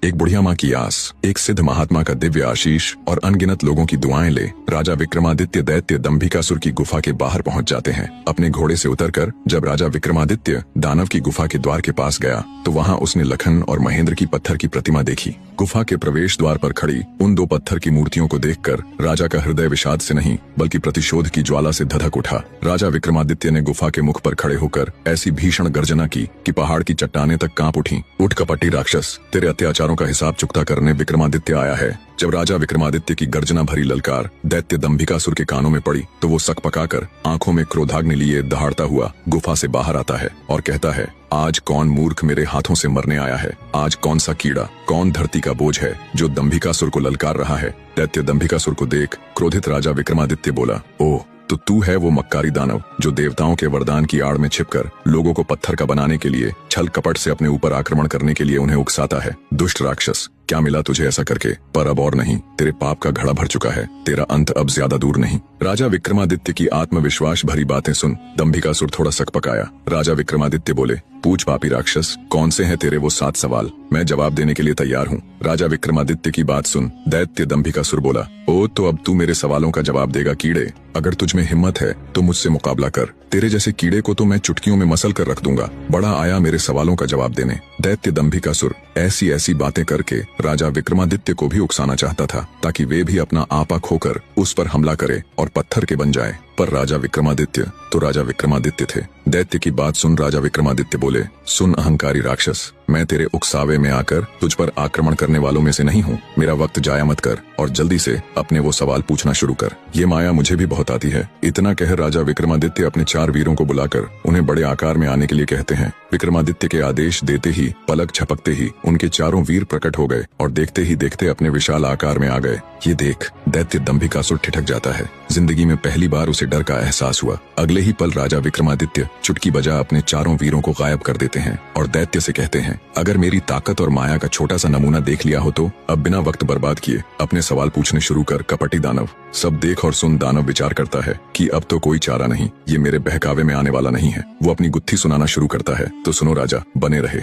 एक बुढ़िया माँ की आस, एक सिद्ध महात्मा का दिव्य आशीष और अनगिनत लोगों की दुआएं ले राजा विक्रमादित्य दैत्य दंभिकासुर की गुफा के बाहर पहुंच जाते हैं। अपने घोड़े से उतरकर जब राजा विक्रमादित्य दानव की गुफा के द्वार के पास गया तो वहां उसने लखन और महेंद्र की पत्थर की प्रतिमा देखी। गुफा के प्रवेश द्वार पर खड़ी उन दो पत्थर की मूर्तियों को देखकर राजा का हृदय विषाद से नहीं बल्कि प्रतिशोध की ज्वाला से धधक उठा। राजा विक्रमादित्य ने गुफा के मुख पर खड़े होकर ऐसी भीषण गर्जना की कि पहाड़ की चट्टानें तक कांप उठी। उठ कपटी राक्षस, तेरे अत्याचारों का हिसाब चुकता करने विक्रमादित्य आया है। जब राजा विक्रमादित्य की गर्जना भरी ललकार दैत्य दंभिकासुर के कानों में पड़ी तो वो सक पकाकर आंखों में क्रोधाग्नि लिए दहाड़ता हुआ गुफा से बाहर आता है और कहता है, आज कौन मूर्ख मेरे हाथों से मरने आया है? आज कौन सा कीड़ा, कौन धरती का बोझ है जो दंभिकासुर को ललकार रहा है? दैत्य दंभिकासुर को देख क्रोधित राजा विक्रमादित्य बोला, ओह, तो तू है वो मक्कारी दानव जो देवताओं के वरदान की आड़ में छिपकर लोगों को पत्थर का बनाने के लिए छल कपट से अपने ऊपर आक्रमण करने के लिए उन्हें उकसाता है। दुष्ट राक्षस, क्या मिला तुझे ऐसा करके? पर अब और नहीं, तेरे पाप का घड़ा भर चुका है, तेरा अंत अब ज्यादा दूर नहीं। राजा विक्रमादित्य की आत्मविश्वास भरी बातें सुन दंभिकासुर थोड़ा सक पकाया। राजा विक्रमादित्य बोले, पूछ पापी राक्षस, कौन से हैं तेरे वो 7 सवाल? मैं जवाब देने के लिए तैयार हूँ। राजा विक्रमादित्य की बात सुन दैत्य दंभिकासुर बोला, ओ तो अब तू मेरे सवालों का जवाब देगा कीड़े। अगर तुझमें हिम्मत है तो मुझसे मुकाबला कर, तेरे जैसे कीड़े को तो मैं चुटकियों में मसल कर रख दूंगा। बड़ा आया मेरे सवालों का जवाब देने। दैत्य दंभिकासुर ऐसी ऐसी बातें करके राजा विक्रमादित्य को भी उकसाना चाहता था ताकि वे भी अपना आपा खोकर उस पर हमला करे और पत्थर के बन जाए। पर राजा विक्रमादित्य तो राजा विक्रमादित्य थे। दैत्य की बात सुन राजा विक्रमादित्य बोले, सुन अहंकारी राक्षस, मैं तेरे उकसावे में आकर तुझ पर आक्रमण करने वालों में से नहीं हूँ। मेरा वक्त जाया मत कर और जल्दी से अपने वो सवाल पूछना शुरू कर। ये माया मुझे भी बहुत आती है। इतना कह राजा विक्रमादित्य अपने 4 वीरों को बुलाकर उन्हें बड़े आकार में आने के लिए कहते हैं। विक्रमादित्य के आदेश देते ही पलक झपकते ही उनके 4 वीर प्रकट हो गए और देखते ही देखते अपने विशाल आकार में आ गए। ये देख दैत्य दंभिकासुर ठिठक जाता है। जिंदगी में पहली बार उसे डर का एहसास हुआ। अगले ही पल राजा विक्रमादित्य चुटकी बजा अपने 4 वीरों को गायब कर देते हैं और दैत्य से कहते हैं, अगर मेरी ताकत और माया का छोटा सा नमूना देख लिया हो तो अब बिना वक्त बर्बाद किए अपने सवाल पूछने शुरू कर कपटी दानव। सब देख और सुन दानव विचार करता है कि अब तो कोई चारा नहीं, ये मेरे बहकावे में आने वाला नहीं है। वो अपनी गुत्थी सुनाना शुरू करता है। तो सुनो राजा, बने रहे।